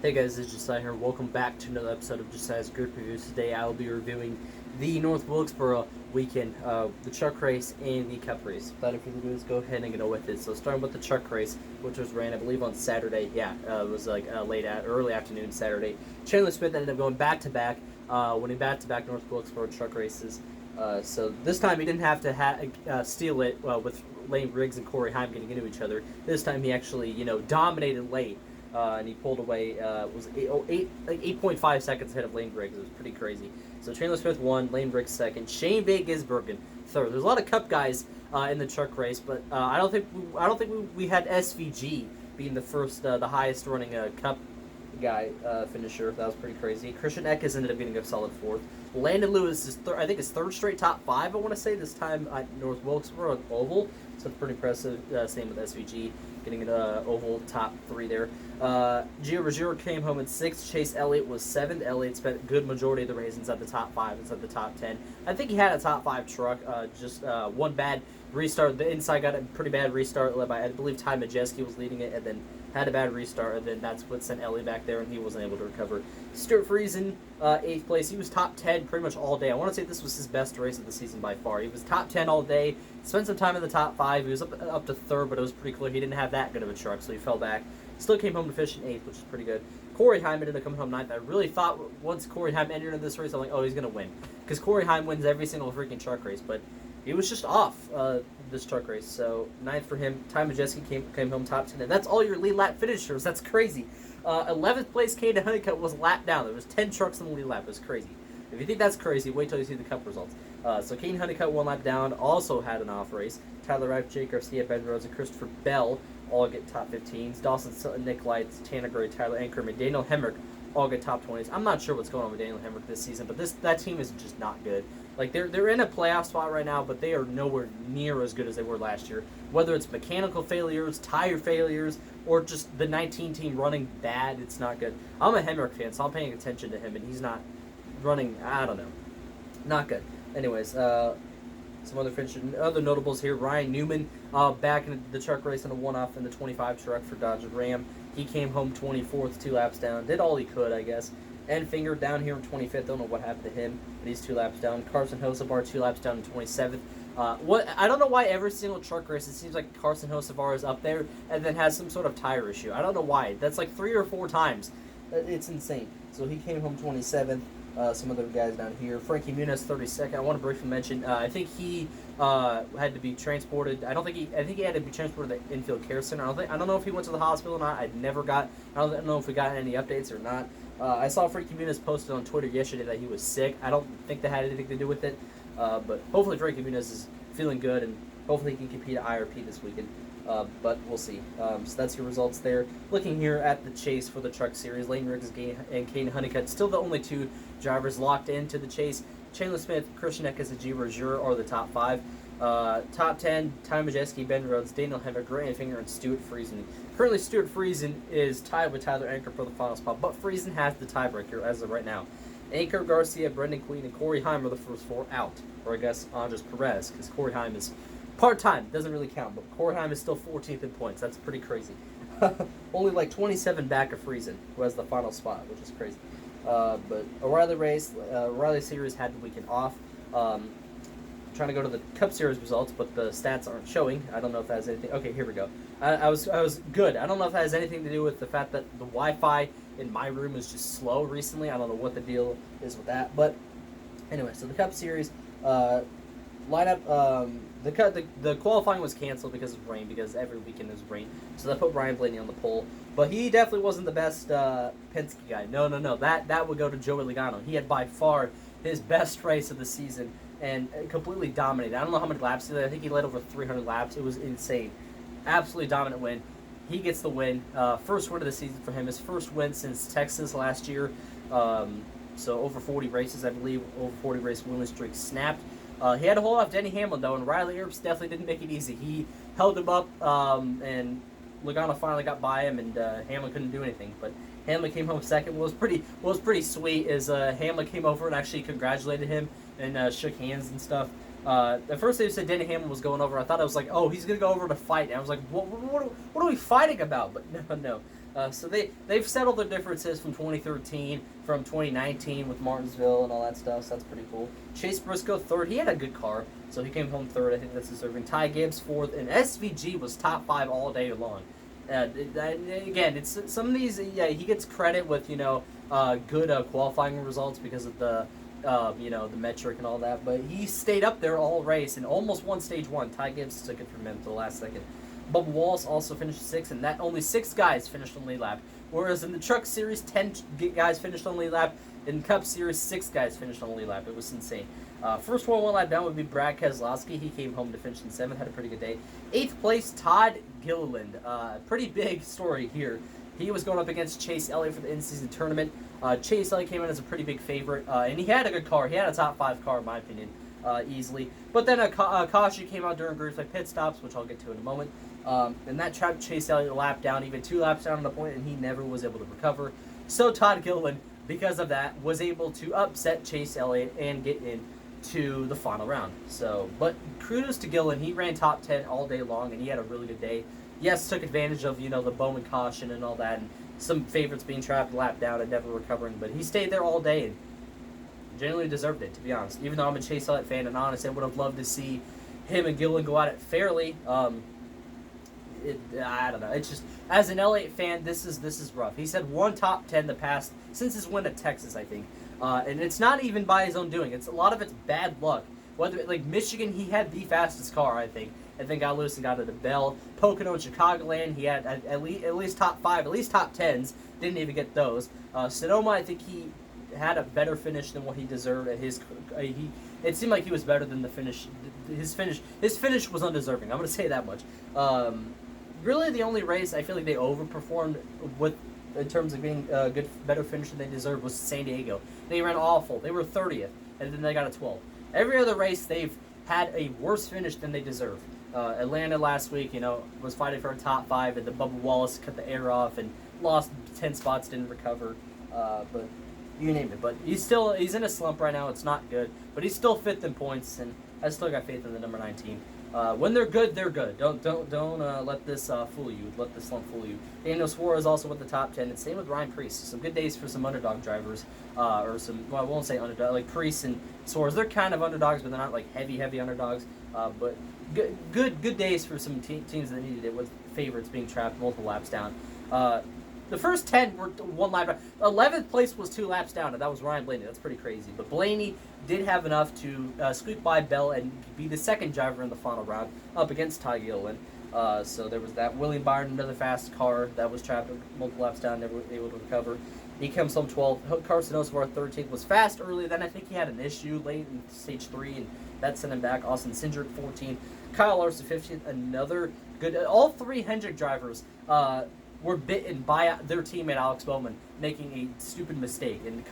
Hey guys, this is Josiah here. Welcome back to another episode of Josiah's Grape Reviews. Today I will be reviewing the North Wilksboro weekend, the truck race and the cup race. Without further ado, let's go ahead and get on with it. So starting with the truck race, which was ran, I believe, on Saturday. It was like early afternoon Saturday. Chandler Smith ended up going back-to-back, winning back-to-back North Wilkesboro truck races. So this time he didn't have to steal it with Lane Briggs and Corey Heim getting into each other. This time he actually, dominated late. And he pulled away, was 8.5 seconds ahead of Lane Briggs. It was pretty crazy. So Chandler Smith won, Lane Briggs second, Shane Van Gisbergen third. There's a lot of Cup guys in the truck race, but I don't think we had SVG being the first, the highest running Cup guy finisher. That was pretty crazy. Christian Eckes ended up getting a solid fourth. Landon Lewis is I think his third straight top five. I want to say this time at North Wilkesboro Oval. So it's pretty impressive. Same with SVG getting an oval top three there. Gio Ruggiero came home in sixth. Chase Elliott was seventh. Elliott spent a good majority of the race inside the top five, inside the top 10. I think he had a top five truck. Just one bad restart. The inside got a pretty bad restart led by, I believe, Ty Majeski was leading it, and then had a bad restart, and then that's what sent Elliott back there, and he wasn't able to recover. Stuart Friesen, eighth place. He was top 10 pretty much all day. I want to say this was his best race of the season by far. He was top 10 all day. Spent some time in the top five. He was up to third, but it was pretty clear he didn't have that good of a truck, so he fell back. Still came home to finish in eighth, which is pretty good. Corey Heim ended up coming home ninth. I really thought once Corey Heim entered into this race, I'm like, oh, he's going to win. Because Corey Heim wins every single freaking truck race, but he was just off this truck race. So ninth for him. Ty Majeski came home top 10. And that's all your lead lap finishers. That's crazy. 11th place, Caden Honeycutt was lapped down. There was 10 trucks in the lead lap. It was crazy. If you think that's crazy, wait till you see the Cup results. So Caden Honeycutt one lap down, also had an off race. Tyler Ripe, Jake Garcia, Ben Rhodes, and Christopher Bell all get top 15s. Dawson Sutton, Nick Lights, Tanner Gray, Tyler Ankerman, Daniel Hemrick all get top 20s. I'm not sure what's going on with Daniel Hemrick this season, but that team is just not good. Like they're in a playoff spot right now, but they are nowhere near as good as they were last year. Whether it's mechanical failures, tire failures, or just the 19 team running bad, it's not good. I'm a Hemrick fan, so I'm paying attention to him, and he's not running. I don't know, not good. Anyways, some other notables here. Ryan Newman back in the truck race in a one-off in the 25 truck for Dodge Ram. He came home 24th, 2 laps down. Did all he could, I guess. Enfinger down here in 25th. Don't know what happened to him, but he's 2 laps down. Carson Hosevar 2 laps down in 27th. I don't know why every single truck race it seems like Carson Hosevar is up there and then has some sort of tire issue. I don't know why. That's like 3 or 4 times. It's insane. So he came home 27th. Some other guys down here. Frankie Muniz 32nd. I want to briefly mention. I think he had to be transported. I think he had to be transported to the infield care center. I don't know if he went to the hospital or not. I don't know if we got any updates or not. I saw Frankie Muniz posted on Twitter yesterday that he was sick. I don't think that had anything to do with it. But hopefully Frankie Muniz is feeling good, and hopefully he can compete at IRP this weekend. But we'll see. So that's your results there. Looking here at the chase for the truck series, Lane Briggs and Caden Honeycutt still the only 2 drivers locked into the chase. Chandler Smith, Christian Eckes, and Gio Ruggiero are the top 5. Top 10, Ty Majeski, Ben Rhodes, Daniel Hemrick, Gray Finger, and Stuart Friesen. Currently, Stuart Friesen is tied with Tyler Anker for the final spot, but Friesen has the tiebreaker as of right now. Anker, Garcia, Brendan Queen, and Corey Heim are the first 4 out. Or I guess Andres Perez, because Corey Heim is part-time. Doesn't really count, but Corey Heim is still 14th in points. That's pretty crazy. Only like 27 back of Friesen, who has the final spot, which is crazy. But O'Reilly Series had the weekend off. Trying to go to the Cup Series results, but the stats aren't showing. I don't know if that has anything. Okay, here we go. I was good. I don't know if that has anything to do with the fact that the Wi-Fi in my room is just slow recently. I don't know what the deal is with that. But anyway, so the Cup Series lineup. The qualifying was canceled because of rain, because every weekend there's rain. So that put Brian Blaney on the pole. But he definitely wasn't the best Penske guy. No. That would go to Joey Logano. He had by far his best race of the season and completely dominated. I don't know how many laps he did. I think he led over 300 laps. It was insane. Absolutely dominant win. He gets the win. First win of the season for him. His first win since Texas last year. So over 40 races, I believe. Over 40 race winning streak snapped. He had to hold off Denny Hamlin, though, and Riley Earps definitely didn't make it easy. He held him up, and Logano finally got by him, and Hamlin couldn't do anything. But Hamlin came home second. What was pretty sweet is Hamlin came over and actually congratulated him and shook hands and stuff. At first they said Denny Hamlin was going over. I thought it was like, oh, he's going to go over to fight. And I was like, what are we fighting about? But no. So they've settled their differences from 2013, from 2019 with Martinsville and all that stuff. So that's pretty cool. Chase Briscoe third. He had a good car, so he came home third. I think that's deserving. Ty Gibbs fourth, and SVG was top 5 all day long. Again, it's some of these. Yeah, he gets credit with good qualifying results because of the the metric and all that. But he stayed up there all race and almost won stage 1. Ty Gibbs took it from him to the last second. Bubba Wallace also finished 6th, and that only 6 guys finished on lead lap. Whereas in the Truck Series, 10 guys finished on lead lap. In Cup Series, 6 guys finished on lead lap. It was insane. First one lap down would be Brad Keselowski. He came home to finish in 7th, had a pretty good day. 8th place, Todd Gilliland. Pretty big story here. He was going up against Chase Elliott for the in-season tournament. Chase Elliott came in as a pretty big favorite, and he had a good car. He had a top 5 car, in my opinion, easily. But then a caution came out during groups like pit stops, which I'll get to in a moment. And that trapped Chase Elliott a lap down, even 2 laps down on the point, and he never was able to recover. So Todd Gilliland, because of that, was able to upset Chase Elliott and get into the final round. But kudos to Gilliland. He ran top 10 all day long, and he had a really good day. Yes, took advantage of, the Bowman caution and all that, and some favorites being trapped a lap down and never recovering, but he stayed there all day and genuinely deserved it, to be honest. Even though I'm a Chase Elliott fan, and honestly, I would have loved to see him and Gilliland go at it fairly. I don't know. It's just, as an Elliott fan, this is rough. He's had 1 top 10 since his win at Texas, I think. And it's not even by his own doing. A lot of it's bad luck. Whether like Michigan, he had the fastest car, I think. And then got loose and got to the Bell. Pocono and Chicagoland, he had at least top 5, at least top 10s. Didn't even get those. Sonoma, I think he had a better finish than what he deserved. At it seemed like he was better than the finish. His finish was undeserving. I'm going to say that much. Really, the only race I feel like they overperformed in terms of being a better finish than they deserved was San Diego. They ran awful. They were 30th, and then they got a 12th. Every other race, they've had a worse finish than they deserve. Atlanta last week, was fighting for a top 5, and the Bubba Wallace cut the air off and lost 10 spots, didn't recover. But you name it. But he's in a slump right now. It's not good, but he's still 5th in points, and I still got faith in the number 9 team. When they're good, they're good. Don't let this fool you. Let this slump fool you. Daniel Suarez also with the top 10, and same with Ryan Preece. Some good days for some underdog drivers, or some. Well, I won't say underdog, like Preece and Suarez. They're kind of underdogs, but they're not like heavy underdogs. But good days for some teams that needed it, with favorites being trapped multiple laps down. The first 10 were 1 lap down. 11th place was 2 laps down, and that was Ryan Blaney. That's pretty crazy. But Blaney did have enough to squeak by Bell and be the second driver in the final round up against Ty Gilliland. So there was that. William Byron, another fast car that was trapped multiple laps down, never able to recover. He comes home 12th. Carson Oswald 13th, was fast early. Then I think he had an issue late in stage 3, and that sent him back. Austin Cindric 14th. Kyle Larson 15th. Another good. All 3 Hendrick drivers were bitten by their teammate Alex Bowman making a stupid mistake and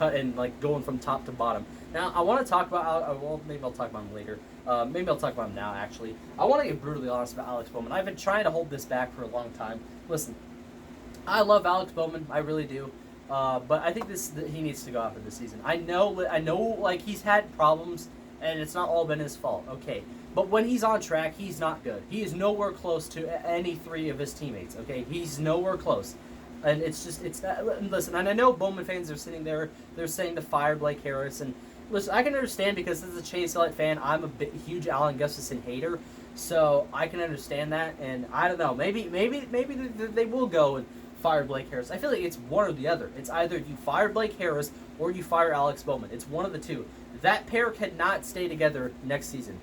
going from top to bottom. Now I want to talk about. Maybe I'll talk about him later. Maybe I'll talk about him now. Actually, I want to get brutally honest about Alex Bowman. I've been trying to hold this back for a long time. Listen, I love Alex Bowman. I really do. But I think he needs to go after this season. I know. Like, he's had problems, and it's not all been his fault. Okay. But when he's on track, he's not good. He is nowhere close to any 3 of his teammates, okay? He's nowhere close. And listen, and I know Bowman fans are sitting there, they're saying to fire Blake Harris. And listen, I can understand, because as a Chase Elliott fan, I'm a huge Alan Gustafson hater. So I can understand that. And I don't know, maybe they will go and fire Blake Harris. I feel like it's one or the other. It's either you fire Blake Harris or you fire Alex Bowman. It's one of the two. That pair cannot stay together next season.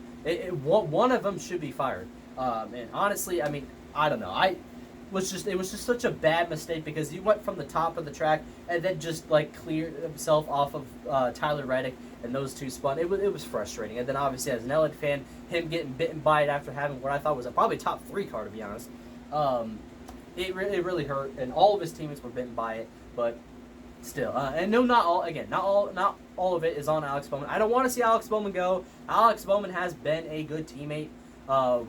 One of them should be fired. And honestly, I mean, I don't know. It was just such a bad mistake, because he went from the top of the track and then just cleared himself off of Tyler Reddick, and those 2 spun. It was frustrating. And then obviously, as an Elliott fan, him getting bitten by it after having what I thought was probably top 3 car, to be honest. It really hurt, and all of his teammates were bitten by it, but. Still, and no, not all of it is on Alex Bowman. I don't want to see Alex Bowman go. Alex Bowman has been a good teammate,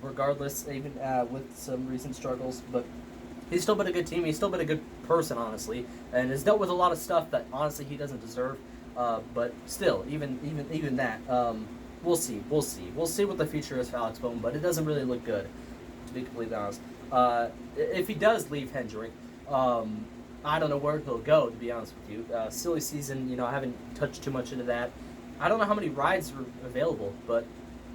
regardless, even with some recent struggles. But he's still been a good teammate. He's still been a good person, honestly, and has dealt with a lot of stuff that honestly he doesn't deserve. But still, even that, we'll see. We'll see what the future is for Alex Bowman. But it doesn't really look good, to be completely honest. If he does leave Hendrick. I don't know where he'll go, to be honest with you. Silly season, I haven't touched too much into that. I don't know how many rides are available, but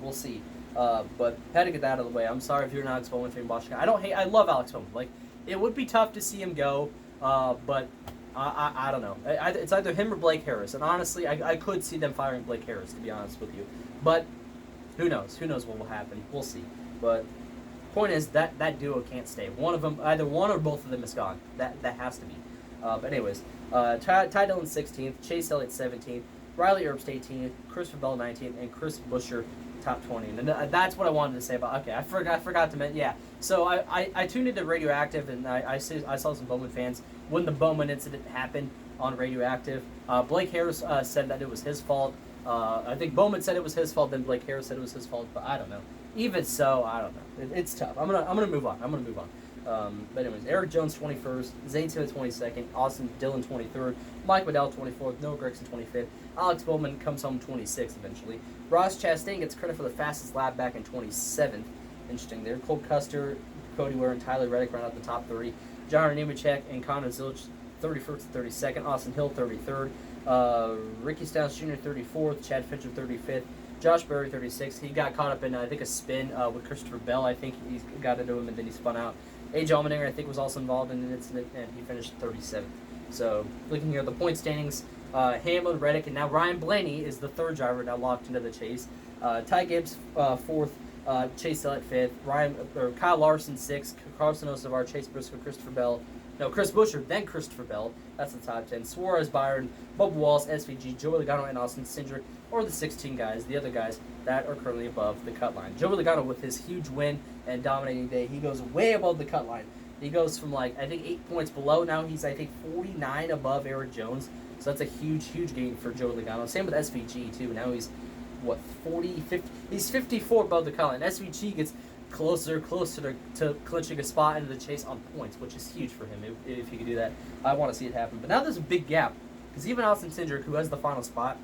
we'll see. But had to get that out of the way. I'm sorry if you're an Alex Bowman fan watching. I love Alex Bowman. Like, it would be tough to see him go, but I don't know. It's either him or Blake Harris. And honestly, I could see them firing Blake Harris, to be honest with you. But who knows? Who knows what will happen? We'll see. But point is that duo can't stay. Either one or both of them is gone. That has to be. But anyways, Ty Dillon 16th, Chase Elliott 17th, Riley Herbst 18th, Christopher Bell 19th, and Chris Buescher top 20. And that's what I wanted to say about. Okay, I forgot to mention. Yeah. So I tuned into Radioactive, and I saw some Bowman fans when the Bowman incident happened on Radioactive. Blake Harris said that it was his fault. I think Bowman said it was his fault. Then Blake Harris said it was his fault. But I don't know. Even so, I don't know. It's tough. I'm gonna move on. But anyways, Eric Jones 21st, Zane Taylor 22nd, Austin Dillon 23rd, Mike Waddell 24th, Noah Gragson 25th, Alex Bowman comes home 26th eventually. Ross Chastain gets credit for the fastest lap back in 27th. Interesting there. Cole Custer, Cody Ware, and Tyler Reddick round out the top 30. John Nemechek and Connor Zilic 31st and 32nd. Austin Hill 33rd. Ricky Stiles Jr. 34th. Chad Fincher 35th. Josh Berry 36th. He got caught up in I think a spin with Christopher Bell. I think he got into him and then he spun out. A.J. Allmendinger, I think, was also involved in an incident, and he finished 37th. So, looking here at the point standings, Hamlin, Reddick, and now Ryan Blaney is the third driver now locked into the chase. Ty Gibbs, 4th. Chase Elliott, 5th. Kyle Larson, 6th. Carson Osavar, Chase Briscoe, Chris Buescher, then Christopher Bell. That's the top 10. Suarez, Byron, Bubba Wallace, SVG, Joey Logano, and Austin Cindric, or the 16 guys, the other guys that are currently above the cut line. Joey Logano, with his huge win and dominating day, he goes way above the cut line. He goes from, I think 8 points below. Now he's, I think, 49 above Eric Jones. So that's a huge, huge gain for Joey Logano. Same with SVG, too. Now he's, 50? He's 54 above the cut line. SVG gets closer to clinching a spot into the chase on points, which is huge for him if he could do that. I want to see it happen. But now there's a big gap, because even Austin Cindric, who has the final spot,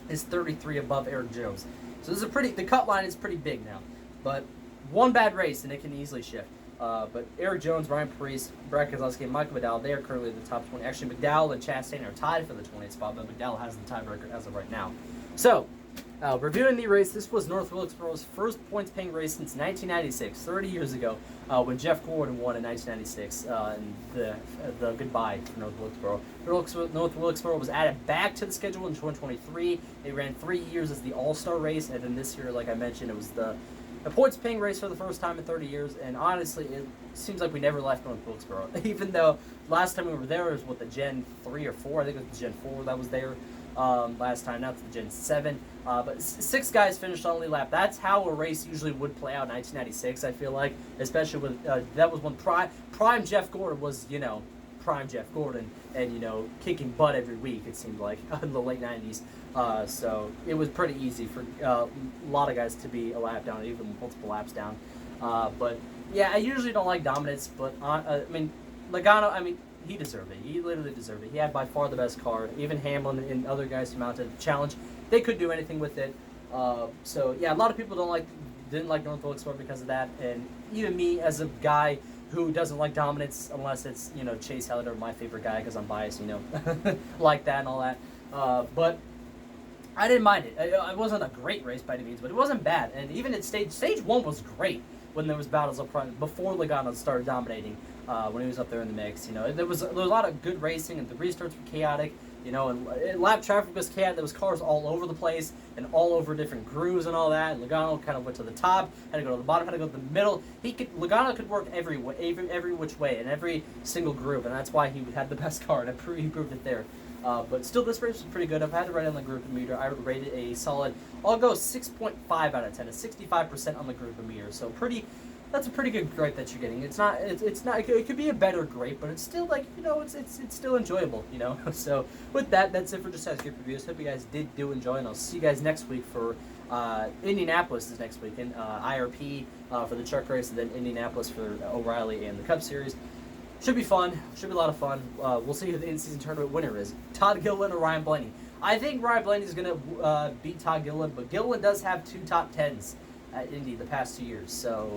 is 33 above Eric Jones. So the cut line is pretty big now. But one bad race, and it can easily shift. But Eric Jones, Ryan Preece, Brad Keselowski, and Michael McDowell, they are currently in the top 20. Actually, McDowell and Chastain are tied for the 20th spot, but McDowell has the tiebreaker as of right now. So, reviewing the race, this was North Wilkesboro's first points-paying race since 1996, 30 years ago, when Jeff Gordon won in 1996, and the goodbye for North Wilkesboro. North Wilkesboro was added back to the schedule in 2023. It ran 3 years as the All-Star race, and then this year, like I mentioned, it was the points-paying race for the first time in 30 years, and honestly, it seems like we never left North Wilkesboro. Even though last time we were there was the Gen 3 or 4, I think it was the Gen 4 that was there last time. Now it's the Gen 7. But 6 guys finished on only lap. That's how a race usually would play out in 1996, I feel like, especially with, that was when prime Jeff Gordon was, prime Jeff Gordon and, kicking butt every week, it seemed like, in the late 90s. So it was pretty easy for a lot of guys to be a lap down, even multiple laps down. But yeah, I usually don't like dominance, but Logano, he deserved it. He literally deserved it. He had by far the best car. Even Hamlin and other guys who mounted the challenge, they could do anything with it. So yeah, a lot of people didn't like North Wilkesboro because of that, and even me as a guy who doesn't like dominance unless it's Chase Elliott, my favorite guy because I'm biased, like that and all that. But I didn't mind it. It wasn't a great race by any means, but it wasn't bad. And even at stage 1 was great when there was battles up front before Logano started dominating. When he was up there in the mix, there was a lot of good racing, and the restarts were chaotic, and lap traffic was chaotic. There was cars all over the place and all over different grooves and all that. And Logano kind of went to the top, had to go to the bottom, had to go to the middle. Logano could work every which way in every single groove, and that's why he had the best car, and he proved it there. But still, this race was pretty good. I've had to rate it on the group meter. I rated a solid, I'll go 6.5 out of 10, a 65% on the group meter. So that's a pretty good grape that you're getting. It's not. It could be a better grape, but it's still it's still enjoyable. So with that, that's it for Josiah's Grape Reviews. Hope you guys did enjoy, and I'll see you guys next week for Indianapolis is next weekend. IRP for the truck race, and then Indianapolis for O'Reilly and the Cup Series. Should be fun. Should be a lot of fun. We'll see who the in-season tournament winner is. Todd Gilliland or Ryan Blaney. I think Ryan Blaney is going to beat Todd Gilliland, but Gilliland does have 2 top 10s at Indy the past 2 years, so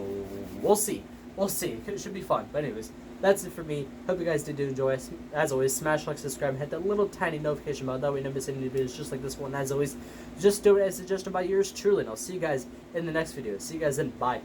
we'll see. It should be fun. But anyways, that's it for me. Hope you guys did enjoy. As always, smash like, subscribe, and hit that little tiny notification bell. That way you don't miss any videos just like this one. As always, just do it as suggested by yours truly. And I'll see you guys in the next video. See you guys then. Bye.